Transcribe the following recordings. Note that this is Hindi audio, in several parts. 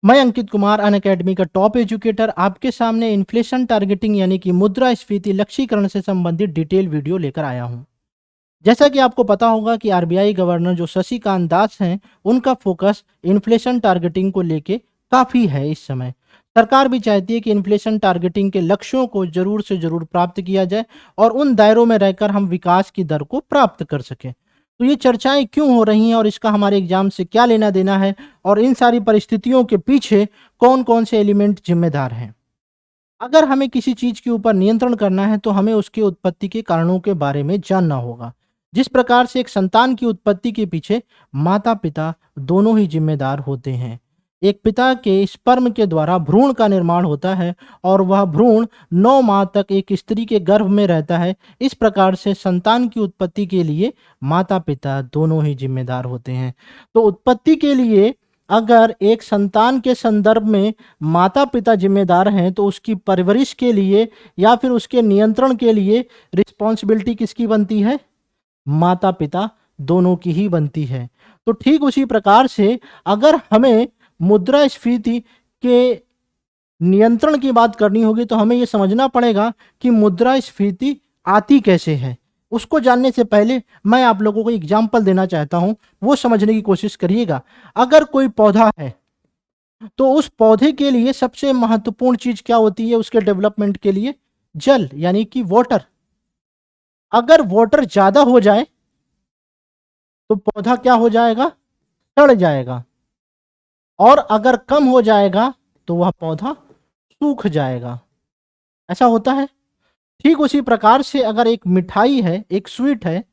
मैं अंकित कुमार अनअकैडमी का टॉप एजुकेटर आपके सामने इन्फ्लेशन टारगेटिंग यानी कि मुद्रास्फीति लक्ष्यीकरण से संबंधित डिटेल वीडियो लेकर आया हूं। जैसा कि आपको पता होगा कि आरबीआई गवर्नर जो शशिकांत दास हैं, उनका फोकस इन्फ्लेशन टारगेटिंग को लेके काफी है। इस समय सरकार भी चाहती है कि इन्फ्लेशन टारगेटिंग के लक्ष्यों को जरूर से जरूर प्राप्त किया जाए और उन दायरों में रहकर हम विकास की दर को प्राप्त कर सकें। तो ये चर्चाएं क्यों हो रही हैं और इसका हमारे एग्जाम से क्या लेना देना है और इन सारी परिस्थितियों के पीछे कौन कौन से एलिमेंट जिम्मेदार हैं। अगर हमें किसी चीज के ऊपर नियंत्रण करना है तो हमें उसकी उत्पत्ति के कारणों के बारे में जानना होगा। जिस प्रकार से एक संतान की उत्पत्ति के पीछे माता पिता दोनों ही जिम्मेदार होते हैं। एक पिता के स्पर्म के द्वारा भ्रूण का निर्माण होता है और वह भ्रूण 9 माह तक एक स्त्री के गर्भ में रहता है। इस प्रकार से संतान की उत्पत्ति के लिए माता पिता दोनों ही जिम्मेदार होते हैं। तो उत्पत्ति के लिए अगर एक संतान के संदर्भ में माता पिता जिम्मेदार हैं तो उसकी परवरिश के लिए या फिर उसके नियंत्रण के लिए रिस्पॉन्सिबिलिटी किसकी बनती है? माता पिता दोनों की ही बनती है। तो ठीक उसी प्रकार से अगर हमें मुद्रास्फीति के नियंत्रण की बात करनी होगी तो हमें यह समझना पड़ेगा कि मुद्रास्फीति आती कैसे है। उसको जानने से पहले मैं आप लोगों को एग्जाम्पल देना चाहता हूं, वो समझने की कोशिश करिएगा। अगर कोई पौधा है तो उस पौधे के लिए सबसे महत्वपूर्ण चीज क्या होती है उसके डेवलपमेंट के लिए? जल यानी कि वाटर। अगर वाटर ज्यादा हो जाए तो पौधा क्या हो जाएगा? सड़ जाएगा। और अगर कम हो जाएगा तो वह पौधा सूख जाएगा। ऐसा होता है। ठीक उसी प्रकार से अगर एक मिठाई है, एक स्वीट है,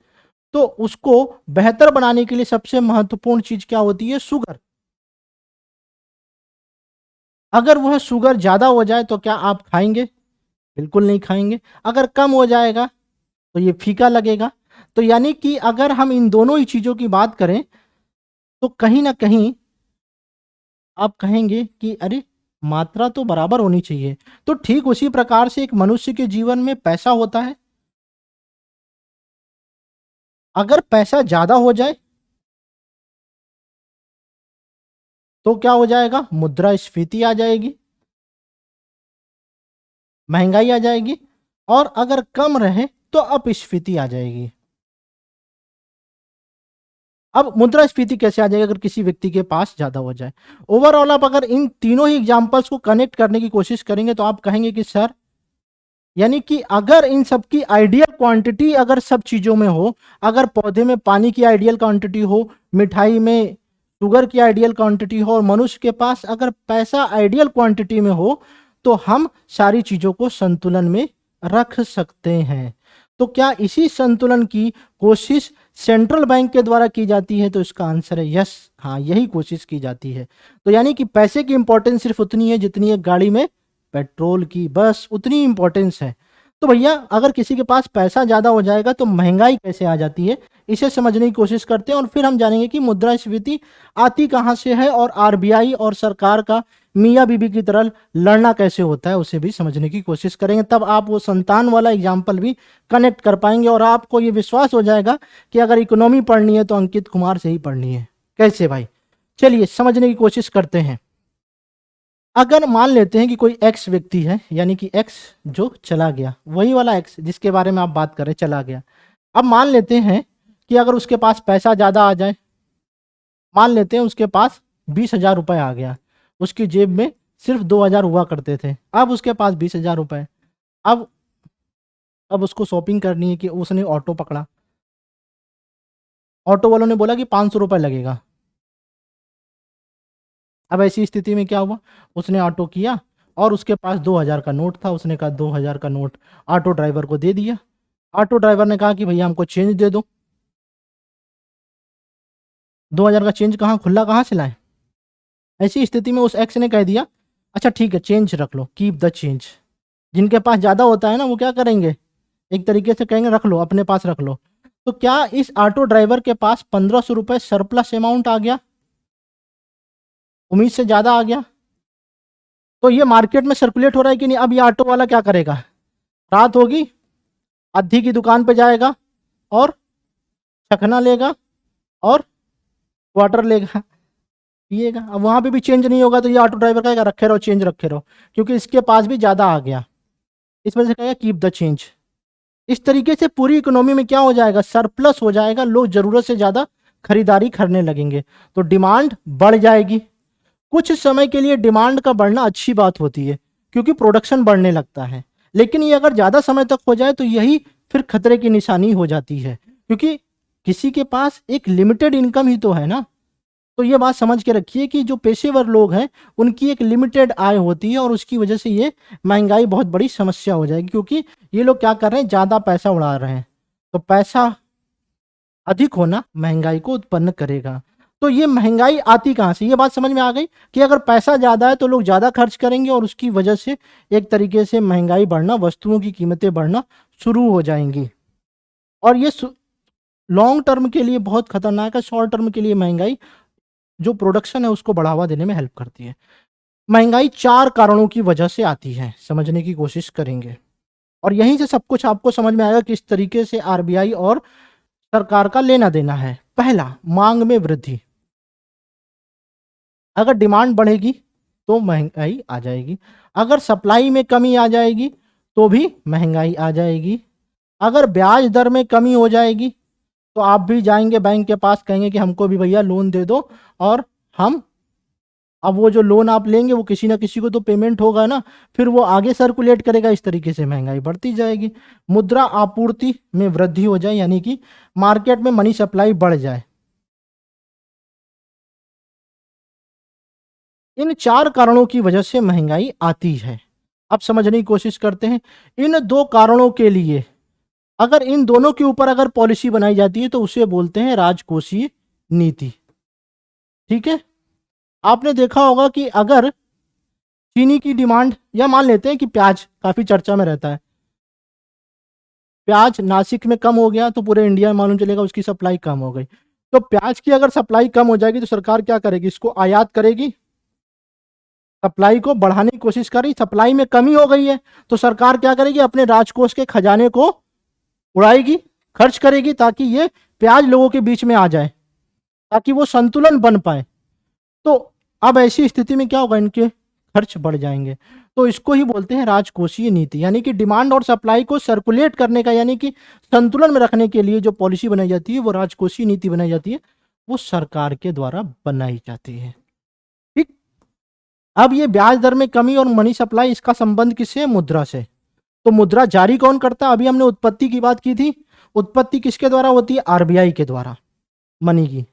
तो उसको बेहतर बनाने के लिए सबसे महत्वपूर्ण चीज क्या होती है? शुगर। अगर वह शुगर ज्यादा हो जाए तो क्या आप खाएंगे? बिल्कुल नहीं खाएंगे। अगर कम हो जाएगा तो ये फीका लगेगा। तो यानी कि अगर हम इन दोनों ही चीजों की बात करें तो कहीं ना कहीं आप कहेंगे कि अरे, मात्रा तो बराबर होनी चाहिए। तो ठीक उसी प्रकार से एक मनुष्य के जीवन में पैसा होता है। अगर पैसा ज्यादा हो जाए तो क्या हो जाएगा? मुद्रास्फीति आ जाएगी, महंगाई आ जाएगी। और अगर कम रहे तो अपस्फीति आ जाएगी। अब मुद्रास्फीति कैसे आ जाएगी? अगर किसी व्यक्ति के पास ज्यादा हो जाए। ओवरऑल आप अगर इन तीनों ही एग्जांपल्स को कनेक्ट करने की कोशिश करेंगे तो आप कहेंगे कि सर, यानी कि अगर इन सब की आइडियल क्वांटिटी अगर सब चीजों में हो, अगर पौधे में पानी की आइडियल क्वांटिटी हो, मिठाई में शुगर की आइडियल क्वांटिटी हो और मनुष्य के पास अगर पैसा आइडियल क्वांटिटी में हो, तो हम सारी चीजों को संतुलन में रख सकते हैं। तो क्या इसी संतुलन की कोशिश सेंट्रल बैंक के द्वारा की जाती है? तो इसका आंसर है यस, हाँ, यही कोशिश की जाती है। तो यानी कि पैसे की इंपॉर्टेंस सिर्फ उतनी है जितनी एक गाड़ी में पेट्रोल की, बस उतनी इंपॉर्टेंस है। तो भैया, अगर किसी के पास पैसा ज्यादा हो जाएगा तो महंगाई कैसे आ जाती है, इसे समझने की कोशिश करते हैं और फिर हम जानेंगे कि मुद्रास्फीति आती कहां से है और आरबीआई और सरकार का मियाँ बीबी की तरह लड़ना कैसे होता है, उसे भी समझने की कोशिश करेंगे। तब आप वो संतान वाला एग्जाम्पल भी कनेक्ट कर पाएंगे और आपको ये विश्वास हो जाएगा कि अगर इकोनॉमी पढ़नी है तो अंकित कुमार से ही पढ़नी है। कैसे भाई? चलिए समझने की कोशिश करते हैं। अगर मान लेते हैं कि कोई एक्स व्यक्ति है, यानी कि एक्स जो चला गया, वही वाला एक्स जिसके बारे में आप बात कर रहे, चला गया। अब मान लेते हैं कि अगर उसके पास पैसा ज्यादा आ जाए, मान लेते हैं उसके पास 20,000 रुपए आ गया, उसकी जेब में सिर्फ 2,000 हुआ करते थे, अब उसके पास 20,000 रुपए। अब अब उसको शॉपिंग करनी है कि उसने ऑटो पकड़ा। ऑटो वालों ने बोला कि 500 रुपए लगेगा। अब ऐसी स्थिति में क्या हुआ? उसने ऑटो किया और उसके पास 2,000 का नोट था। उसने कहा 2,000 का नोट ऑटो ड्राइवर को दे दिया। ऑटो ड्राइवर ने कहा कि भैया हमको चेंज दे दो। 2,000 का चेंज कहाँ, खुला कहाँ से लाए? ऐसी स्थिति में उस एक्स ने कह दिया अच्छा ठीक है, चेंज रख लो, कीप द चेंज। जिनके पास ज्यादा होता है ना, वो क्या करेंगे? एक तरीके से कहेंगे रख लो, अपने पास रख लो। तो क्या इस ऑटो ड्राइवर के पास 1,500 रुपए सरप्लस अमाउंट आ गया? उम्मीद से ज्यादा आ गया। तो ये मार्केट में सर्कुलेट हो रहा है कि नहीं? अब ये ऑटो वाला क्या करेगा? रात होगी, अद्धी की दुकान पे जाएगा और चखना लेगा और क्वार्टर लेगा। पिएगा। अब वहां पे भी चेंज नहीं होगा तो ये ऑटो ड्राइवर कहेगा रखे रहो, चेंज रखे रहो, क्योंकि इसके पास भी ज्यादा आ गया, इस वजह से कहेगा कीप द चेंज। इस तरीके से पूरी इकोनॉमी में क्या हो जाएगा, सरप्लस हो जाएगा, लोग जरूरत से ज्यादा खरीदारी करने लगेंगे, तो डिमांड बढ़ जाएगी। कुछ समय के लिए डिमांड का बढ़ना अच्छी बात होती है क्योंकि प्रोडक्शन बढ़ने लगता है, लेकिन ये अगर ज्यादा समय तक हो जाए तो यही फिर खतरे की निशानी हो जाती है, क्योंकि किसी के पास एक लिमिटेड इनकम ही तो है ना। तो ये बात समझ के रखिए कि जो पेशेवर लोग हैं उनकी एक लिमिटेड आय होती है और उसकी वजह से ये महंगाई बहुत बड़ी समस्या हो जाएगी, क्योंकि ये लोग क्या कर रहे हैं, ज्यादा पैसा उड़ा रहे हैं, तो पैसा अधिक होना महंगाई को उत्पन्न करेगा। तो ये महंगाई आती कहाँ से, ये बात समझ में आ गई कि अगर पैसा ज्यादा है तो लोग ज्यादा खर्च करेंगे और उसकी वजह से एक तरीके से महंगाई बढ़ना, वस्तुओं की कीमतें बढ़ना शुरू हो जाएंगी। और ये लॉन्ग टर्म के लिए बहुत खतरनाक है, शॉर्ट टर्म के लिए महंगाई जो प्रोडक्शन है उसको बढ़ावा देने में हेल्प करती है। महंगाई 4 कारणों की वजह से आती है, समझने की कोशिश करेंगे और यहीं से सब कुछ आपको समझ में आएगा किस तरीके से आरबीआई और सरकार का लेना देना है। पहला, मांग में वृद्धि। अगर डिमांड बढ़ेगी तो महंगाई आ जाएगी, अगर सप्लाई में कमी आ जाएगी तो भी महंगाई आ जाएगी, अगर ब्याज दर में कमी हो जाएगी तो आप भी जाएंगे बैंक के पास, कहेंगे कि हमको भी भैया लोन दे दो, और हम अब वो जो लोन आप लेंगे वो किसी ना किसी को तो पेमेंट होगा ना, फिर वो आगे सर्कुलेट करेगा, इस तरीके से महंगाई बढ़ती जाएगी। मुद्रा आपूर्ति में वृद्धि हो जाए, यानी कि मार्केट में मनी सप्लाई बढ़ जाए। इन 4 कारणों की वजह से महंगाई आती है। अब समझने की कोशिश करते हैं। इन 2 कारणों के लिए अगर इन दोनों के ऊपर अगर पॉलिसी बनाई जाती है तो उसे बोलते हैं राजकोषीय नीति। ठीक है, आपने देखा होगा कि अगर चीनी की डिमांड, या मान लेते हैं कि प्याज काफी चर्चा में रहता है, प्याज नासिक में कम हो गया तो पूरे इंडिया में मालूम चलेगा उसकी सप्लाई कम हो गई। तो प्याज की अगर सप्लाई कम हो जाएगी तो सरकार क्या करेगी, इसको आयात करेगी, सप्लाई को बढ़ाने की कोशिश करी, सप्लाई में कमी हो गई है तो सरकार क्या करेगी, अपने राजकोष के खजाने को उड़ाएगी, खर्च करेगी, ताकि ये प्याज लोगों के बीच में आ जाए, ताकि वो संतुलन बन पाए। तो अब ऐसी स्थिति में क्या होगा, इनके खर्च बढ़ जाएंगे। तो इसको ही बोलते हैं राजकोषीय नीति, यानी कि डिमांड और सप्लाई को सर्कुलेट करने का, यानी कि संतुलन में रखने के लिए जो पॉलिसी बनाई जाती है वो राजकोषीय नीति बनाई जाती है, वो सरकार के द्वारा बनाई जाती है। ठीक, अब ये ब्याज दर में कमी और मनी सप्लाई, इसका संबंध किससे है, मुद्रा से। तो मुद्रा जारी कौन करता है, अभी हमने उत्पत्ति की बात की थी, उत्पत्ति किसके द्वारा होती है, आरबीआई के द्वारा, मनी की।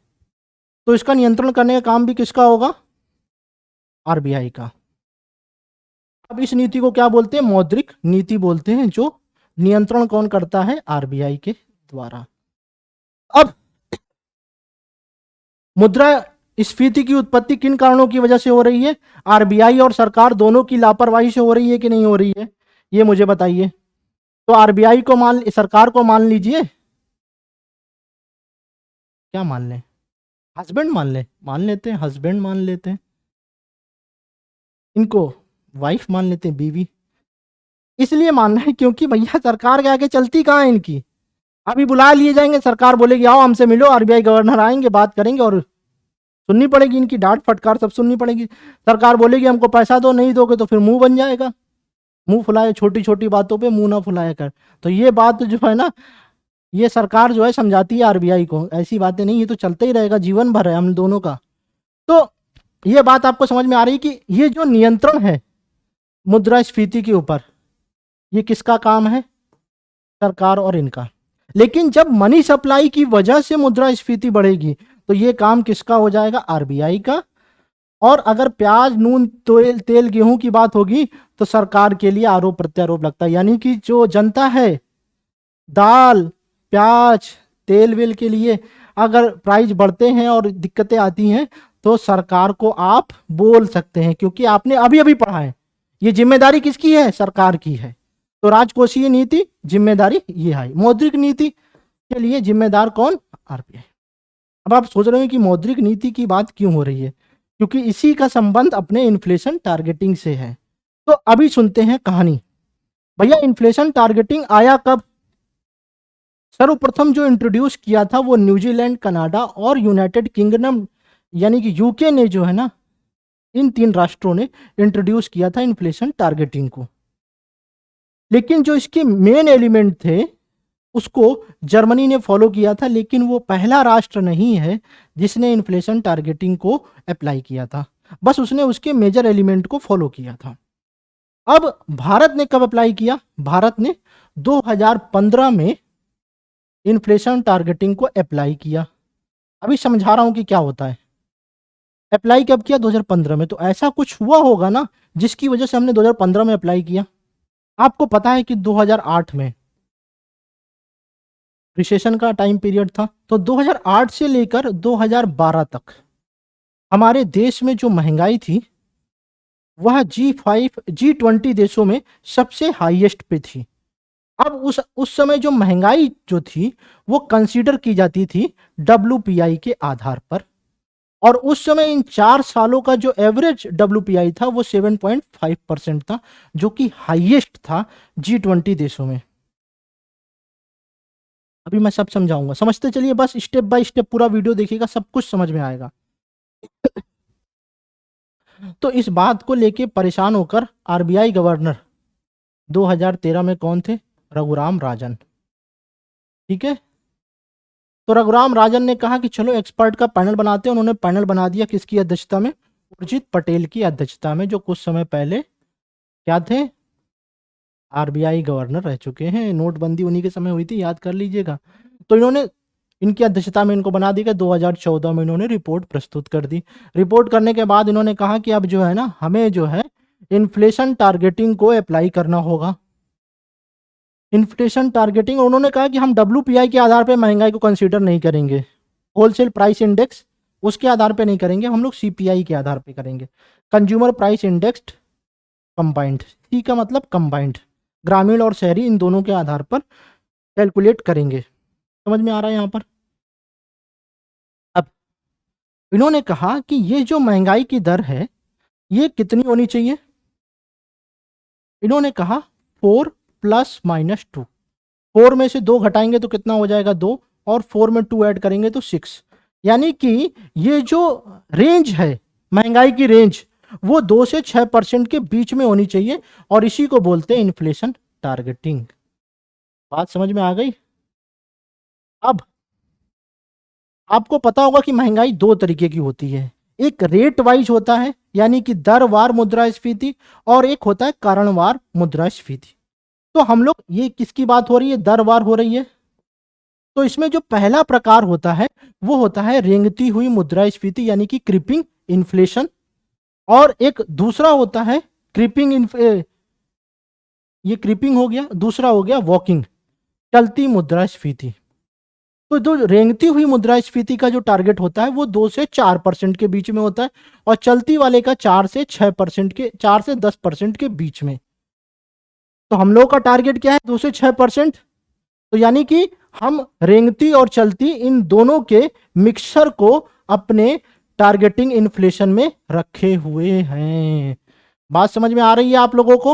तो इसका नियंत्रण करने का काम भी किसका होगा, आरबीआई का। अब इस नीति को क्या बोलते हैं, मौद्रिक नीति बोलते हैं, जो नियंत्रण कौन करता है, आरबीआई के द्वारा। अब मुद्रा स्फीति की उत्पत्ति किन कारणों की वजह से हो रही है, आरबीआई और सरकार दोनों की लापरवाही से हो रही है कि नहीं हो रही है, ये मुझे बताइए। तो आरबीआई को सरकार को मान लीजिए, क्या मान लें, हस्बैंड मान लेते हैं, हस्बैंड मान लेते हैं, इनको वाइफ मान लेते हैं, बीवी। इसलिए मानना है क्योंकि भैया सरकार के आगे चलती कहाँ है इनकी। अभी बुला लिए जाएंगे, सरकार बोलेगी आओ हमसे मिलो, आरबीआई गवर्नर आएंगे, बात करेंगे और सुननी पड़ेगी, इनकी डांट फटकार सब सुननी पड़ेगी। सरकार बोलेगी हमको पैसा दो, नहीं दोगे तो फिर मुंह बन जाएगा, मुंह फुलाए, छोटी छोटी बातों पे मुंह ना फुलाया कर। तो ये बात जो है ना, ये सरकार जो है समझाती है आरबीआई को, ऐसी बातें नहीं, ये तो चलता ही रहेगा, जीवन भर है हम दोनों का। तो ये बात आपको समझ में आ रही कि ये जो नियंत्रण है मुद्रास्फीति के ऊपर, ये किसका काम है, सरकार और इनका। लेकिन जब मनी सप्लाई की वजह से मुद्रास्फीति बढ़ेगी तो ये काम किसका हो जाएगा, आरबीआई का। और अगर प्याज, नून, तेल, गेहूं की बात होगी तो सरकार के लिए आरोप प्रत्यारोप लगता है, यानी कि जो जनता है दाल, प्याज, तेल वेल के लिए अगर प्राइस बढ़ते हैं और दिक्कतें आती हैं तो सरकार को आप बोल सकते हैं, क्योंकि आपने अभी अभी पढ़ा है, ये जिम्मेदारी किसकी है, सरकार की है। तो राजकोषीय नीति जिम्मेदारी ये है, मौद्रिक नीति के लिए जिम्मेदार कौन, आरबीआई। अब आप सोच रहे हो कि मौद्रिक नीति की बात क्यों हो रही है, क्योंकि इसी का संबंध अपने इन्फ्लेशन टारगेटिंग से है। तो अभी सुनते हैं कहानी। भैया इन्फ्लेशन टारगेटिंग आया कब, सर्वप्रथम जो इंट्रोड्यूस किया था वो न्यूजीलैंड, कनाडा और यूनाइटेड किंगडम यानी कि यूके ने जो है ना, इन 3 राष्ट्रों ने इंट्रोड्यूस किया था इन्फ्लेशन टारगेटिंग को। लेकिन जो इसके मेन एलिमेंट थे उसको जर्मनी ने फॉलो किया था, लेकिन वो पहला राष्ट्र नहीं है जिसने इन्फ्लेशन टारगेटिंग को अप्लाई किया था, बस उसने उसके मेजर एलिमेंट को फॉलो किया था। अब भारत ने कब अप्लाई किया? भारत ने 2015 में इन्फ्लेशन टारगेटिंग को अप्लाई किया। अभी समझा रहा हूं कि क्या होता है। अप्लाई कब किया? 2015 में। तो ऐसा कुछ हुआ होगा ना जिसकी वजह से हमने 2015 में अप्लाई किया। आपको पता है कि 2008 में रिसेशन का टाइम पीरियड था, तो 2008 से लेकर 2012 तक हमारे देश में जो महंगाई थी वह G20 देशों में सबसे हाईएस्ट पे थी। अब उस समय जो महंगाई जो थी वो कंसीडर की जाती थी WPI के आधार पर, और उस समय इन 4 सालों का जो एवरेज WPI था वो 7.5% था, जो कि हाईएस्ट था G20 देशों में। अभी मैं सब समझाऊंगा, समझते चलिए, बस स्टेप बाय स्टेप पूरा वीडियो देखिएगा, सब कुछ समझ में आएगा। तो इस बात को लेके परेशान होकर आरबीआई गवर्नर 2013 में कौन थे? रघुराम राजन। ठीक है, तो रघुराम राजन ने कहा कि चलो एक्सपर्ट का पैनल बनाते हैं। उन्होंने पैनल बना दिया, किसकी अध्यक्षता में? उर्जित पटेल की अध्यक्षता में, जो कुछ समय पहले क्या थे? आरबीआई गवर्नर रह चुके हैं। नोटबंदी उन्हीं के समय हुई थी, याद कर लीजिएगा। तो इन्होंने, इनकी अध्यक्षता में इनको बना दिया। 2014 में इन्होंने रिपोर्ट प्रस्तुत कर दी। रिपोर्ट करने के बाद इन्होंने कहा कि अब जो है ना, हमें जो है इन्फ्लेशन टारगेटिंग को अप्लाई करना होगा। इन्फ्लेशन टारगेटिंग, उन्होंने कहा कि हम WPI के आधार पर महंगाई को कंसीडर नहीं करेंगे, होलसेल प्राइस इंडेक्स उसके आधार पे नहीं करेंगे, हम लोग CPI के आधार पे करेंगे, कंज्यूमर प्राइस इंडेक्स कंबाइंड। सी का मतलब कंबाइंड, ग्रामीण और शहरी इन दोनों के आधार पर कैलकुलेट करेंगे। समझ में आ रहा है यहाँ पर? अब इन्होंने कहा कि ये जो महंगाई की दर है ये कितनी होनी चाहिए? इन्होंने कहा 4 ± 2। 4 में से 2 घटाएंगे तो कितना हो जाएगा? 2, और 4 में 2 ऐड करेंगे तो 6। यानी कि ये जो रेंज है, महंगाई की रेंज, वो 2 से 6% के बीच में होनी चाहिए, और इसी को बोलते हैं इन्फ्लेशन टारगेटिंग। बात समझ में आ गई? अब आपको पता होगा कि महंगाई 2 तरीके की होती है। एक रेट वाइज होता है, यानी कि दर वार मुद्रास्फीति, और एक होता है कारणवार मुद्रास्फीति। तो हम लोग, ये किसकी बात हो रही है? दर वार हो रही है। तो इसमें जो पहला प्रकार होता है वो होता है रेंगती हुई मुद्रास्फीति, यानी कि क्रीपिंग इन्फ्लेशन, और एक दूसरा होता है ये क्रीपिंग हो गया, दूसरा हो गया वॉकिंग, चलती मुद्रास्फीति। तो जो रेंगती हुई मुद्रास्फीति का जो टारगेट होता है वो 2 से 4% के बीच में होता है, और चलती वाले का 4 से 6% के 4 से 10% के बीच में। तो हम लोग का टारगेट क्या है? 2 से 6%। तो यानी कि हम रेंगती और चलती इन दोनों के मिक्सचर को अपने टारगेटिंग इन्फ्लेशन में रखे हुए हैं। बात समझ में आ रही है आप लोगों को?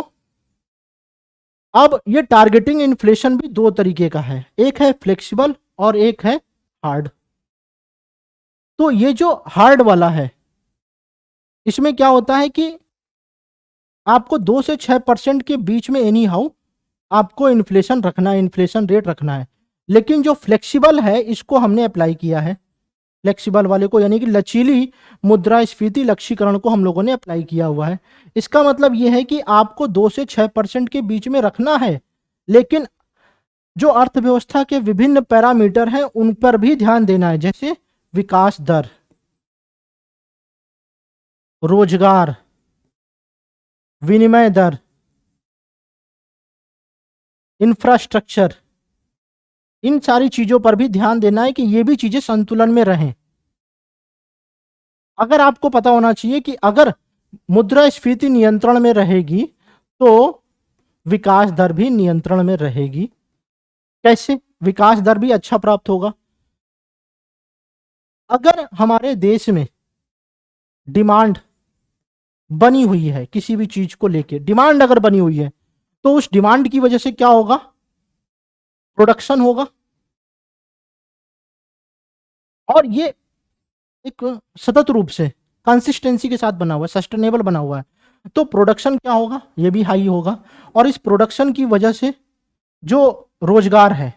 अब ये टारगेटिंग इन्फ्लेशन भी 2 तरीके का है, एक है फ्लेक्सिबल और एक है हार्ड। तो ये जो हार्ड वाला है, इसमें क्या होता है कि आपको 2 से 6% के बीच में एनी हाउ आपको इन्फ्लेशन रखना है, इन्फ्लेशन रेट रखना है। लेकिन जो फ्लेक्सिबल है इसको हमने अप्लाई किया है, फ्लेक्सिबल वाले को, यानी कि लचीली मुद्रास्फीति लक्ष्यीकरण को हम लोगों ने अप्लाई किया हुआ है। इसका मतलब यह है कि आपको 2 से 6% के बीच में रखना है, लेकिन जो अर्थव्यवस्था के विभिन्न पैरामीटर हैं उन पर भी ध्यान देना है, जैसे विकास दर, रोजगार, विनिमय दर, इंफ्रास्ट्रक्चर, इन सारी चीजों पर भी ध्यान देना है कि ये भी चीजें संतुलन में रहें। अगर आपको पता होना चाहिए कि अगर मुद्रास्फीति नियंत्रण में रहेगी तो विकास दर भी नियंत्रण में रहेगी। कैसे विकास दर भी अच्छा प्राप्त होगा? अगर हमारे देश में डिमांड बनी हुई है, किसी भी चीज को लेके डिमांड अगर बनी हुई है, तो उस डिमांड की वजह से क्या होगा? प्रोडक्शन होगा। और ये एक सतत रूप से कंसिस्टेंसी के साथ बना हुआ है, सस्टेनेबल बना हुआ है, तो प्रोडक्शन क्या होगा, ये भी हाई होगा। और इस प्रोडक्शन की वजह से जो रोजगार है,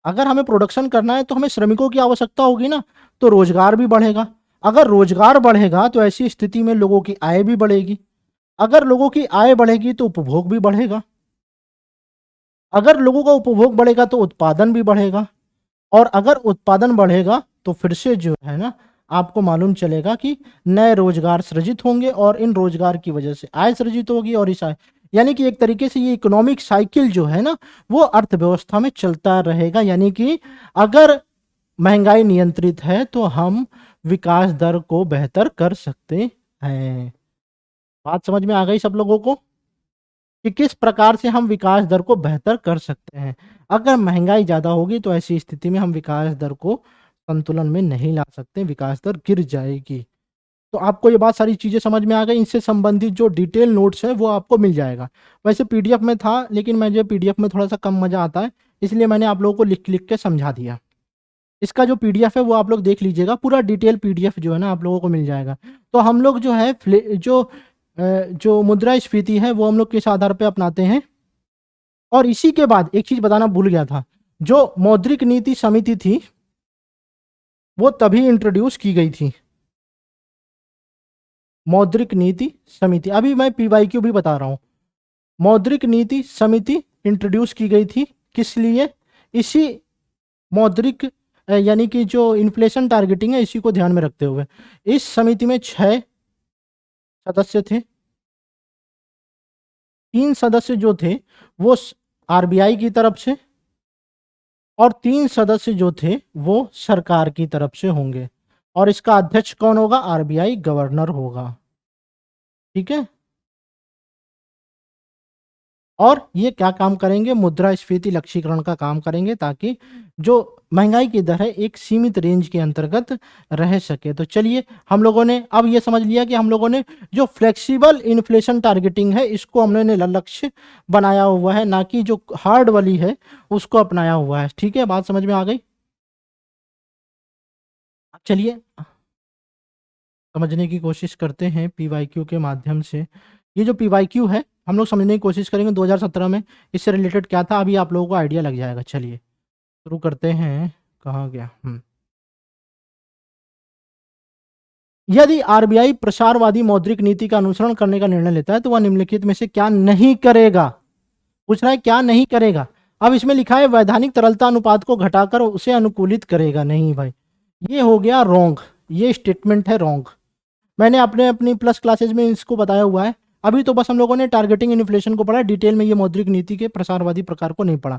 अगर हमें प्रोडक्शन करना है तो हमें श्रमिकों की आवश्यकता होगी ना, तो रोजगार भी बढ़ेगा। अगर रोजगार बढ़ेगा तो ऐसी स्थिति में लोगों की आय भी बढ़ेगी। अगर लोगों की आय बढ़ेगी तो उपभोग भी बढ़ेगा। अगर लोगों का उपभोग बढ़ेगा तो उत्पादन भी बढ़ेगा। और अगर उत्पादन बढ़ेगा तो फिर से जो है ना, आपको मालूम चलेगा कि नए रोजगार सृजित होंगे और इन रोजगार की वजह से आय सृजित होगी। और इस आय यानी कि एक तरीके से ये इकोनॉमिक साइकिल जो है ना, वो अर्थव्यवस्था में चलता रहेगा। यानी कि अगर महंगाई नियंत्रित है तो हम विकास दर को बेहतर कर सकते हैं। बात समझ में आ गई सब लोगों को कि किस प्रकार से हम विकास दर को बेहतर कर सकते हैं। अगर महंगाई ज़्यादा होगी तो ऐसी स्थिति में हम विकास दर को संतुलन में नहीं ला सकते, विकास दर गिर जाएगी। तो आपको ये बात सारी चीज़ें समझ में आ गई। इनसे संबंधित जो डिटेल नोट्स है वो आपको मिल जाएगा। वैसे पीडीएफ में था, लेकिन मुझे पीडीएफ में थोड़ा सा कम मज़ा आता है, इसलिए मैंने आप लोगों को लिख लिख के समझा दिया। इसका जो पीडीएफ है वो आप लोग देख लीजिएगा, पूरा डिटेल पीडीएफ जो है ना आप लोगों को मिल जाएगा। तो हम लोग जो है जो मुद्रास्फीति है वो हम लोग किस आधार पे अपनाते हैं। और इसी के बाद एक चीज बताना भूल गया था, जो मौद्रिक नीति समिति थी वो तभी इंट्रोड्यूस की गई थी। मौद्रिक नीति समिति, अभी मैं पीवाईक्यू भी बता रहा हूं। मौद्रिक नीति समिति इंट्रोड्यूस की गई थी किस लिए, इसी मौद्रिक यानी कि जो इन्फ्लेशन टारगेटिंग है इसी को ध्यान में रखते हुए। इस समिति में 6 सदस्य थे। 3 सदस्य जो थे वो आरबीआई की तरफ से, और 3 सदस्य जो थे वो सरकार की तरफ से होंगे। और इसका अध्यक्ष कौन होगा, आरबीआई गवर्नर होगा। ठीक है। और ये क्या काम करेंगे, मुद्रास्फीति लक्ष्यीकरण का काम करेंगे, ताकि जो महंगाई की दर है एक सीमित रेंज के अंतर्गत रह सके। तो चलिए, हम लोगों ने अब ये समझ लिया कि हम लोगों ने जो फ्लेक्सिबल इन्फ्लेशन टारगेटिंग है इसको हमने लक्ष्य बनाया हुआ है, ना कि जो हार्ड वाली है उसको अपनाया हुआ है। ठीक है, बात समझ में आ गई। चलिए समझने की कोशिश करते हैं पीवाईक्यू के माध्यम से। ये जो पीवाईक्यू है हम लोग समझने की कोशिश करेंगे 2017 में इससे रिलेटेड क्या था, अभी आप लोगों को आइडिया लग जाएगा। चलिए शुरू करते हैं, कहाँ गया। यदि आरबीआई प्रसारवादी मौद्रिक नीति का अनुसरण करने का निर्णय लेता है तो वह निम्नलिखित में से क्या नहीं करेगा। पूछ रहा है क्या नहीं करेगा। अब इसमें लिखा है वैधानिक तरलता अनुपात को घटाकर उसे अनुकूलित करेगा। नहीं भाई, ये हो गया रॉन्ग, ये स्टेटमेंट है रॉन्ग। मैंने अपनी प्लस क्लासेज में इसको बताया हुआ है। अभी तो बस हम लोगों ने टारगेटिंग इन्फ्लेशन को पढ़ा, डिटेल में ये मौद्रिक नीति के प्रसारवादी प्रकार को नहीं पढ़ा।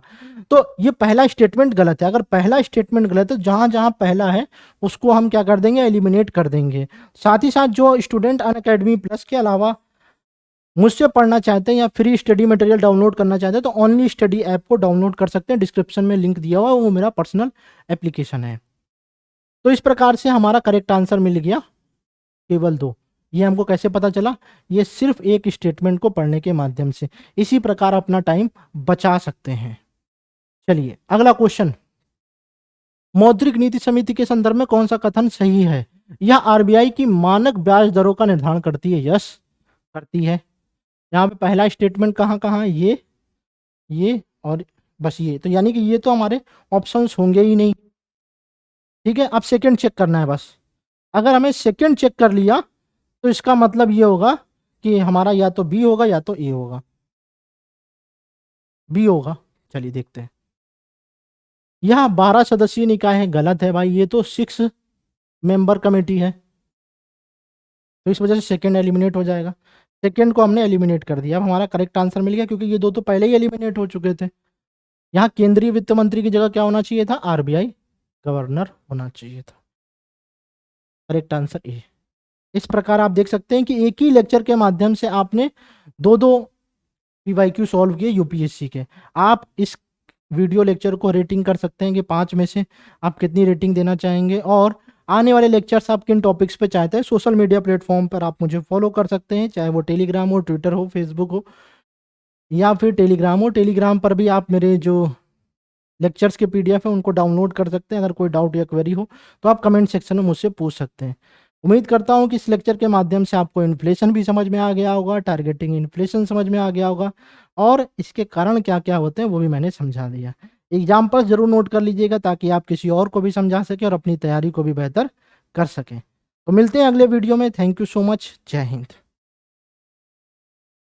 तो ये पहला स्टेटमेंट गलत है। अगर पहला स्टेटमेंट गलत है, जहां जहां पहला है उसको हम क्या कर देंगे, एलिमिनेट कर देंगे। साथ ही साथ जो स्टूडेंट अनअकैडमी प्लस के अलावा मुझसे पढ़ना चाहते हैं या फ्री स्टडी मटेरियल डाउनलोड करना चाहते हैं तो ओनली स्टडी ऐप को डाउनलोड कर सकते हैं। डिस्क्रिप्शन में लिंक दिया हुआ है, वो मेरा पर्सनल एप्लीकेशन है। तो इस प्रकार से हमारा करेक्ट आंसर मिल गया, केवल 2। ये हमको कैसे पता चला, ये सिर्फ एक स्टेटमेंट को पढ़ने के माध्यम से। इसी प्रकार अपना टाइम बचा सकते हैं। चलिए अगला क्वेश्चन, मौद्रिक नीति समिति के संदर्भ में कौन सा कथन सही है। यह आरबीआई की मानक ब्याज दरों का निर्धारण करती है। यस, करती है। यहाँ पे पहला स्टेटमेंट कहाँ कहाँ है, ये और बस ये, तो यानी कि ये तो हमारे ऑप्शंस होंगे ही नहीं। ठीक है, अब सेकंड चेक करना है बस। अगर हमें सेकंड चेक कर लिया तो इसका मतलब ये होगा कि हमारा या तो बी होगा या तो ए होगा। बी होगा। चलिए देखते हैं। यह 12 सदस्यीय निकाय है, गलत है भाई, ये तो 6 मेंबर कमेटी है। तो इस वजह से सेकंड एलिमिनेट हो जाएगा। सेकंड को हमने एलिमिनेट कर दिया। अब हमारा करेक्ट आंसर मिल गया, क्योंकि ये दो तो पहले ही एलिमिनेट हो चुके थे। यहाँ केंद्रीय वित्त मंत्री की जगह क्या होना चाहिए था, आरबीआई गवर्नर होना चाहिए था। Correct answer A. इस प्रकार आप देख सकते हैं कि एक ही लेक्चर के माध्यम से आपने दो पीवाईक्यू सॉल्व किए यूपीएससी के। आप इस वीडियो लेक्चर को रेटिंग कर सकते हैं कि 5 में से आप कितनी रेटिंग देना चाहेंगे, और आने वाले लेक्चर्स आप किन टॉपिक्स पे चाहते हैं। सोशल मीडिया प्लेटफॉर्म पर आप मुझे फॉलो कर सकते हैं, चाहे वो टेलीग्राम हो, ट्विटर हो, फेसबुक हो, या फिर टेलीग्राम हो। टेलीग्राम पर भी आप मेरे जो लेक्चर्स के पीडीएफ है, उनको डाउनलोड कर सकते हैं। अगर कोई डाउट या क्वेरी हो तो आप कमेंट सेक्शन में मुझसे पूछ सकते हैं। उम्मीद करता हूँ कि इस लेक्चर के माध्यम से आपको इन्फ्लेशन भी समझ में आ गया होगा, टारगेटिंग इन्फ्लेशन समझ में आ गया होगा, और इसके कारण क्या क्या होते हैं वो भी मैंने समझा दिया। एग्जाम्पल जरूर नोट कर लीजिएगा ताकि आप किसी और को भी समझा सकें और अपनी तैयारी को भी बेहतर कर सकें। तो मिलते हैं अगले वीडियो में। Thank you so much. जय हिंद।